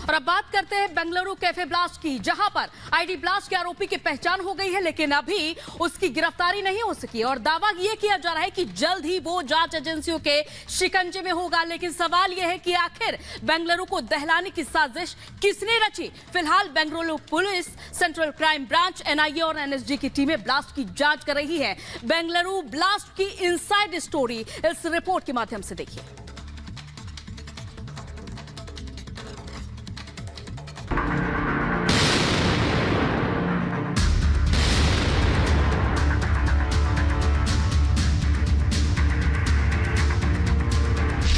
और अब बात करते हैं बेंगलुरु कैफे ब्लास्ट की, जहां पर आईडी ब्लास्ट के आरोपी की पहचान हो गई है, लेकिन अभी उसकी गिरफ्तारी नहीं हो सकी और दावा यह किया जा रहा है कि जल्द ही वो जांच एजेंसियों के शिकंजे में होगा। लेकिन सवाल यह है कि आखिर बेंगलुरु को दहलाने की साजिश किसने रची? फिलहाल Bengaluru police, central crime branch, NIA और एनएसजी की टीमें ब्लास्ट की जांच कर रही है। बेंगलुरु ब्लास्ट की इनसाइड स्टोरी इस रिपोर्ट के माध्यम से देखिए।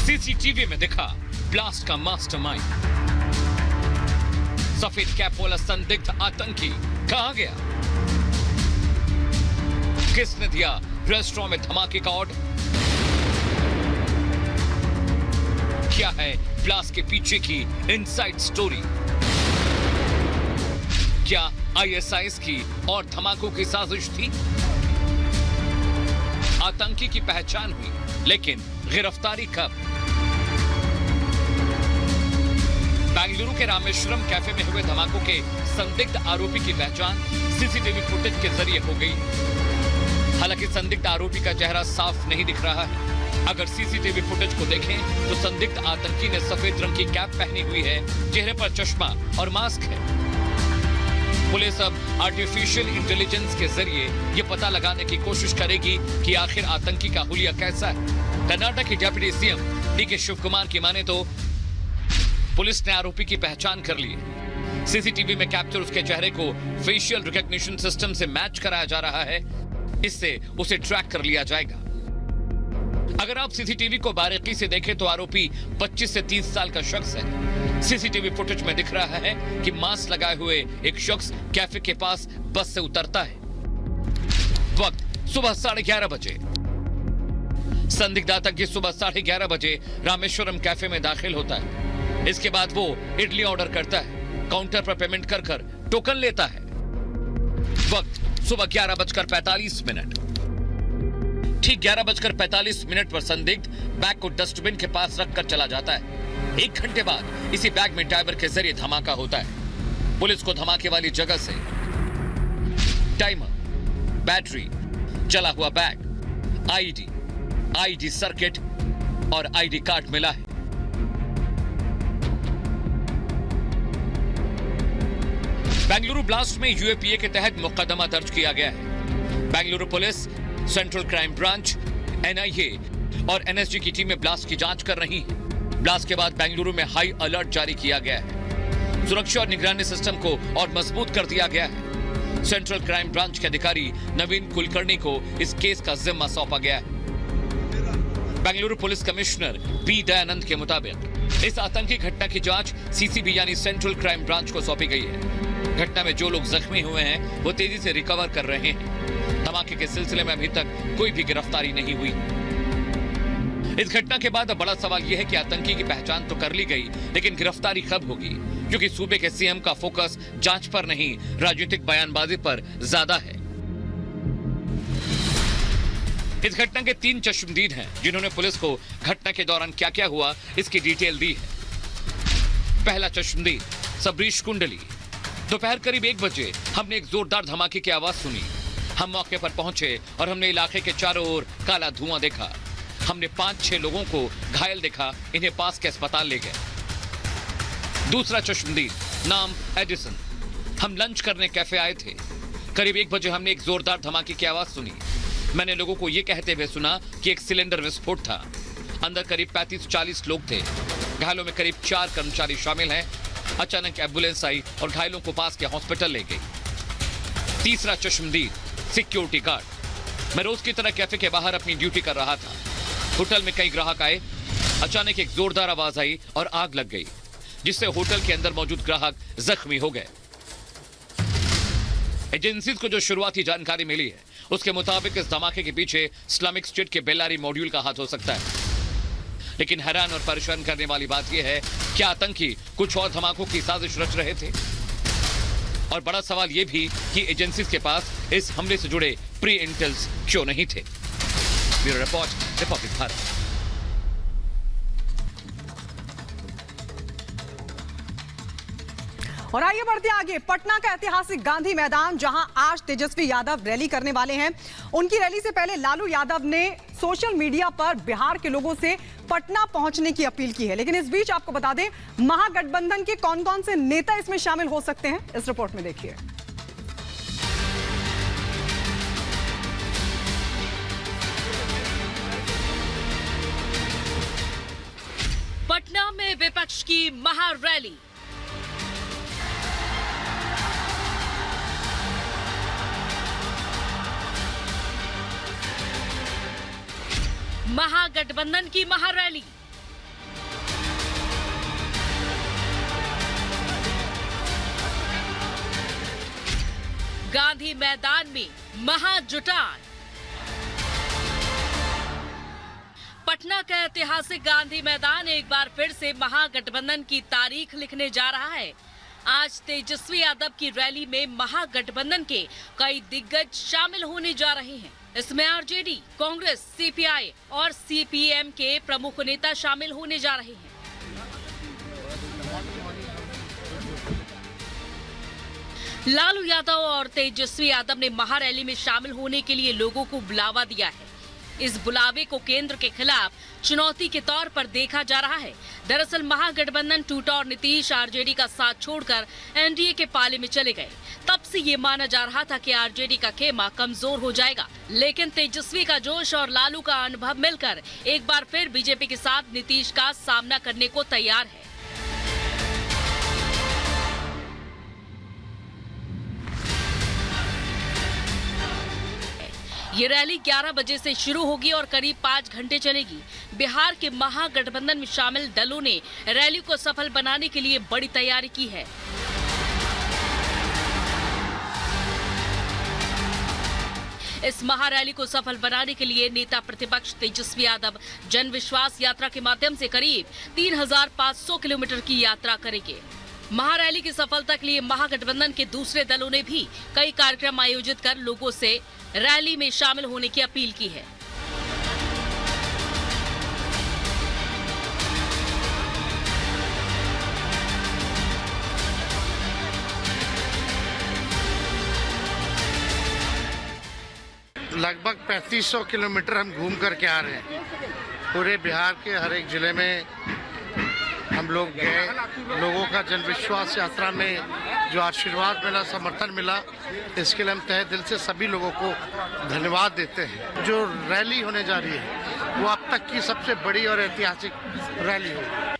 सीसीटीवी में दिखा ब्लास्ट का मास्टरमाइंड। सफेद कैप वाला संदिग्ध आतंकी कहां गया? किसने दिया रेस्टोरेंट में धमाके का ऑर्डर? क्या है ब्लास्ट के पीछे की इनसाइड स्टोरी? क्या आईएसआईएस की और धमाकों की साजिश थी? आतंकी की पहचान हुई, लेकिन गिरफ्तारी कब? बेंगलुरु के रामेश्वरम कैफे में हुए धमाकों के संदिग्ध आरोपी की पहचान सीसीटीवी फुटेज के जरिए हो गई। हालांकि संदिग्ध आरोपी का चेहरा साफ नहीं दिख रहा है। अगर सीसीटीवी फुटेज को देखें तो संदिग्ध आतंकी ने सफेद रंग की कैप पहनी हुई है, चेहरे पर चश्मा और मास्क है। पुलिस अब आर्टिफिशियल इंटेलिजेंस के जरिए यह पता लगाने की कोशिश करेगी कि आखिर आतंकी का हुलिया कैसा है। कर्नाटक के डिप्टी सीएम डीके शिवकुमार की माने तो पुलिस ने आरोपी की पहचान कर ली है। सीसीटीवी में कैप्चर उसके चेहरे को फेशियल रिकॉग्निशन सिस्टम से मैच कराया जा रहा है। इससे उसे ट्रैक कर लिया जाएगा। अगर आप सीसीटीवी को बारीकी से देखें तो आरोपी 25 से 30 साल का शख्स है। सीसीटीवी फुटेज में दिख रहा है कि मास्क लगाए हुए एक शख्स कैफे के पास बस से उतरता है। वक्त सुबह 11:30 बजे। संदिग्ध आतंकी सुबह 11:30 बजे रामेश्वरम कैफे में दाखिल होता है। इसके बाद वो इडली ऑर्डर करता है, काउंटर पर पेमेंट कर टोकन लेता है। वक्त सुबह 11:45। ठीक 11:45 पर संदिग्ध बैग को डस्टबिन के पास रखकर चला जाता है। 1 घंटे बाद इसी बैग में टाइमर के जरिए धमाका होता है। पुलिस को धमाके वाली जगह से टाइमर, बैटरी, जला हुआ बैग, आईडी सर्किट और आईडी कार्ड मिला है। बेंगलुरु ब्लास्ट में यूएपीए के तहत मुकदमा दर्ज किया गया है। Bengaluru police, central crime branch, NIA और एनएसजी की टीमें ब्लास्ट की जांच कर रही हैं। ब्लास्ट के बाद बेंगलुरु में हाई अलर्ट जारी किया गया है। सुरक्षा और निगरानी सिस्टम को और मजबूत कर दिया गया है। सेंट्रल क्राइम ब्रांच के अधिकारी नवीन कुलकर्णी को इस केस का जिम्मा सौंपा गया है। Bengaluru police commissioner P Dayanand के मुताबिक इस आतंकी घटना की जांच सीसीबी यानी सेंट्रल क्राइम ब्रांच को सौंपी गई है। घटना में जो लोग जख्मी हुए हैं वो तेजी से रिकवर कर रहे हैं। धमाके के सिलसिले में अभी तक कोई भी गिरफ्तारी नहीं हुई। इस घटना के बाद अब बड़ा सवाल यह है कि आतंकी की पहचान तो कर ली गई, लेकिन गिरफ्तारी कब होगी? क्योंकि सूबे के सीएम का फोकस जांच पर नहीं, राजनीतिक बयानबाजी पर ज्यादा है। इस घटना के 3 चश्मदीद हैं जिन्होंने पुलिस को घटना के दौरान क्या क्या हुआ इसकी डिटेल दी है। पहला चश्मदीद सबरीश कुंडली। दोपहर करीब 1 बजे हमने एक जोरदार धमाके की आवाज सुनी। हम मौके पर पहुंचे और हमने इलाके के चारों ओर काला धुआं देखा। हमने 5-6 लोगों को घायल देखा, इन्हें पास के अस्पताल ले गए। दूसरा चश्मदीद नाम एडिसन। हम लंच करने कैफे आए थे। करीब 1 बजे हमने एक जोरदार धमाके की आवाज सुनी। मैंने लोगों को यह कहते हुए सुना कि एक सिलेंडर विस्फोट था। अंदर करीब 35-40 लोग थे। घायलों में करीब 4 कर्मचारी शामिल हैं। अचानक एम्बुलेंस आई और घायलों को पास के हॉस्पिटल ले गई। तीसरा चश्मदीद सिक्योरिटी गार्ड। मैं रोज की तरह कैफे के बाहर अपनी ड्यूटी कर रहा था। होटल में कई ग्राहक आए। अचानक एक जोरदार आवाज आई और आग लग गई, जिससे होटल के अंदर मौजूद ग्राहक जख्मी हो गए। एजेंसीज को जो शुरुआती जानकारी मिली है उसके मुताबिक इस धमाके के पीछे इस्लामिक स्टेट के बेल्लारी मॉड्यूल का हाथ हो सकता है। लेकिन हैरान और परेशान करने वाली बात यह है कि आतंकी कुछ और धमाकों की साजिश रच रहे थे। और बड़ा सवाल यह भी कि एजेंसीज के पास इस हमले से जुड़े प्री इंटेल्स क्यों नहीं थे। Bureau report, Republic Bharat. और आइए बढ़ते आगे। पटना का ऐतिहासिक गांधी मैदान, जहां आज तेजस्वी यादव रैली करने वाले हैं। उनकी रैली से पहले लालू यादव ने सोशल मीडिया पर बिहार के लोगों से पटना पहुंचने की अपील की है। लेकिन इस बीच आपको बता दें, महागठबंधन के कौन कौन से नेता इसमें शामिल हो सकते हैं, इस रिपोर्ट में देखिए। पटना में विपक्ष की महारैली। महागठबंधन की महारैली। गांधी मैदान में महाजुटान। पटना का ऐतिहासिक गांधी मैदान एक बार फिर से महागठबंधन की तारीख लिखने जा रहा है। आज तेजस्वी यादव की रैली में महागठबंधन के कई दिग्गज शामिल होने जा रहे हैं। इसमें आरजेडी, कांग्रेस, सीपीआई और सीपीएम के प्रमुख नेता शामिल होने जा रहे हैं। लालू यादव और तेजस्वी यादव ने महारैली में शामिल होने के लिए लोगों को बुलावा दिया है। इस बुलावे को केंद्र के खिलाफ चुनौती के तौर पर देखा जा रहा है। दरअसल महागठबंधन टूटा और नीतीश आरजेडी का साथ छोड़कर एनडीए के पाले में चले गए। तब से ये माना जा रहा था कि आरजेडी का खेमा कमजोर हो जाएगा, लेकिन तेजस्वी का जोश और लालू का अनुभव मिलकर एक बार फिर बीजेपी के साथ नीतीश का सामना करने को तैयार है। ये रैली 11 बजे से शुरू होगी और करीब 5 घंटे चलेगी। बिहार के महागठबंधन में शामिल दलों ने रैली को सफल बनाने के लिए बड़ी तैयारी की है। इस महारैली को सफल बनाने के लिए नेता प्रतिपक्ष तेजस्वी यादव जन विश्वास यात्रा के माध्यम से करीब 3,500 किलोमीटर की यात्रा करेंगे। महारैली की सफलता के लिए महागठबंधन के दूसरे दलों ने भी कई कार्यक्रम आयोजित कर लोगों से रैली में शामिल होने की अपील की है। लगभग 3500 किलोमीटर हम घूम करके आ रहे हैं। पूरे बिहार के हर एक जिले में हम लोग गए। लोगों का जनविश्वास यात्रा में जो आशीर्वाद मिला, समर्थन मिला, इसके लिए हम तहे दिल से सभी लोगों को धन्यवाद देते हैं। जो रैली होने जा रही है वो अब तक की सबसे बड़ी और ऐतिहासिक रैली होगी।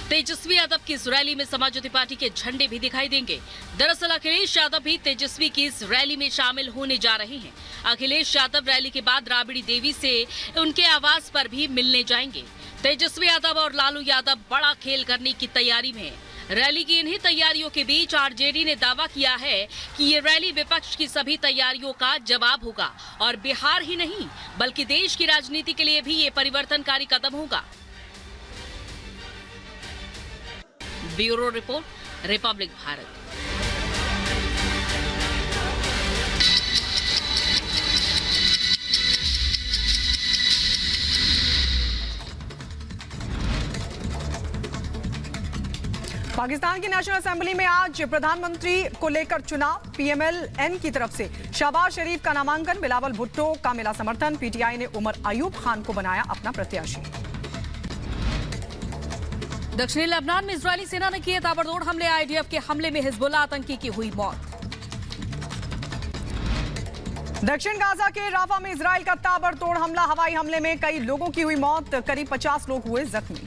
तेजस्वी यादव की इस रैली में समाजवादी पार्टी के झंडे भी दिखाई देंगे। दरअसल अखिलेश यादव भी तेजस्वी की इस रैली में शामिल होने जा रहे हैं। अखिलेश यादव रैली के बाद राबड़ी देवी से उनके आवास पर भी मिलने जाएंगे। तेजस्वी यादव और लालू यादव बड़ा खेल करने की तैयारी में हैं। रैली की इन्हीं तैयारियों के बीच आरजेडी ने दावा किया है कि ये रैली विपक्ष की सभी तैयारियों का जवाब होगा और बिहार ही नहीं बल्कि देश की राजनीति के लिए भी ये परिवर्तनकारी कदम होगा। Bureau report, Republic Bharat. Pakistan की नेशनल असेंबली में आज प्रधानमंत्री को लेकर चुनाव। पीएमएल-एन की तरफ से शहबाज शरीफ का नामांकन, बिलावल भुट्टो का मिला समर्थन। पीटीआई ने उमर अयूब खान को बनाया अपना प्रत्याशी। दक्षिणी लेबनान में इजरायली सेना ने किए ताबड़तोड़ हमले। आईडीएफ के हमले में हिजबुल्लाह आतंकी की हुई मौत। दक्षिण गाजा के राफा में इजराइल का ताबड़तोड़ हमला। हवाई हमले में कई लोगों की हुई मौत, करीब 50 लोग हुए जख्मी।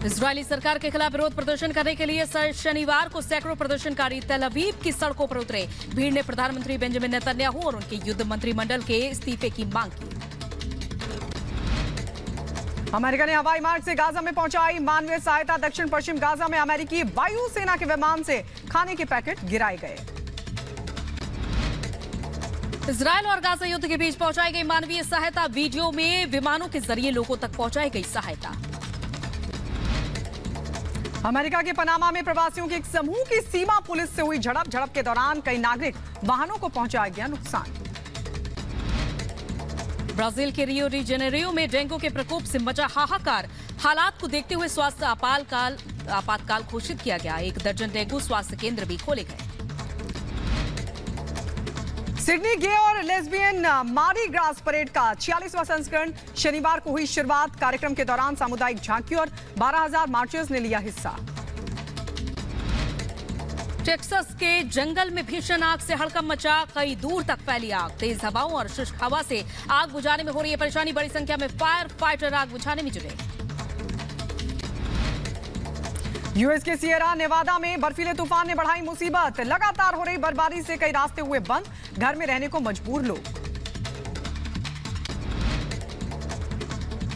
इजरायली सरकार के खिलाफ विरोध प्रदर्शन करने के लिए शनिवार को सैकड़ों प्रदर्शनकारी तेल अवीव की सड़कों पर उतरे। भीड़ ने प्रधानमंत्री बेंजामिन नेतन्याहू और उनके युद्ध मंत्रिमंडल के इस्तीफे की मांग की। अमेरिका ने हवाई मार्ग से गाजा में पहुंचाई मानवीय सहायता। दक्षिण पश्चिम गाजा में अमेरिकी वायुसेना के विमान से खाने के पैकेट गिराए गए। इजरायल और गाजा युद्ध के बीच पहुंचाई गई मानवीय सहायता। वीडियो में विमानों के जरिए लोगों तक पहुंचाई गई सहायता। अमेरिका के पनामा में प्रवासियों के एक समूह की सीमा पुलिस से हुई झड़प। झड़प के दौरान कई नागरिक वाहनों को पहुंचाया गया नुकसान। ब्राजील के रियो डी जेनेरियो में डेंगू के प्रकोप से मचा हाहाकार। हालात को देखते हुए स्वास्थ्य आपातकाल आपातकाल घोषित किया गया। 1 दर्जन डेंगू स्वास्थ्य केंद्र भी खोले गए। सिडनी गे और लेस्बियन मार्डी ग्रास परेड का 46वां संस्करण शनिवार को हुई शुरुआत। कार्यक्रम के दौरान सामुदायिक झांकी और 12,000 मार्चर्स ने लिया हिस्सा। टेक्सास के जंगल में भीषण आग से हड़कंप मचा, कई दूर तक फैली आग। तेज हवाओं और शुष्क हवा से आग बुझाने में हो रही है परेशानी। बड़ी संख्या में फायर फाइटर आग बुझाने में जुटे। यूएस के सियरा नेवादा में बर्फीले तूफान ने बढ़ाई मुसीबत। लगातार हो रही बर्फबारी से कई रास्ते हुए बंद, घर में रहने को मजबूर लोग।